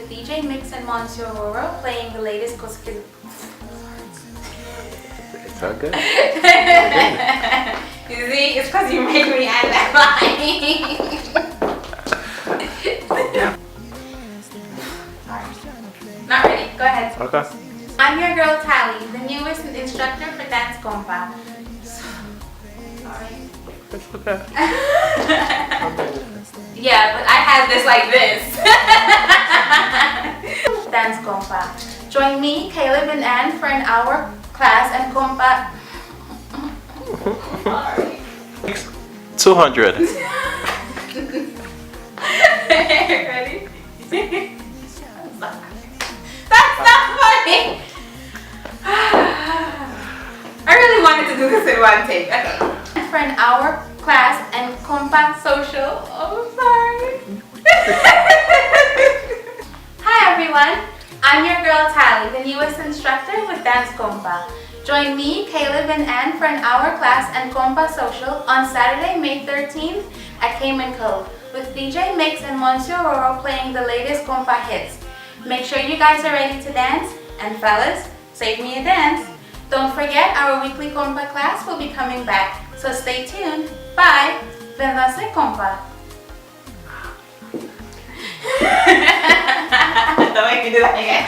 with DJ Mix and Monsieur Roro playing the latest Kosuke. It's all good. You see, it's because you make me add that line. Not ready. Go ahead. Okay. I'm your girl Tally, the newest instructor for Dance Compa. Sorry. It's okay. Yeah, but I have this like this. Dance Compa. Join me, Caleb, and Ann for an hour class and compa. Sorry. 200. Ready? That's not funny. I really wanted to do this in one take. Okay. For an hour class and compa social. Oh, sorry. Hi everyone. I'm your girl Tally, the newest instructor with Dance Compa. Join me, Caleb, and Ann for an hour class and compa social on Saturday, May 13th at Cayman Cove with DJ Mix and Monsieur Roro playing the latest compa hits. Make sure you guys are ready to dance, and fellas, save me a dance. Don't forget our weekly compa class will be coming back, so stay tuned. Bye! Véndase compa! Don't make me do that again.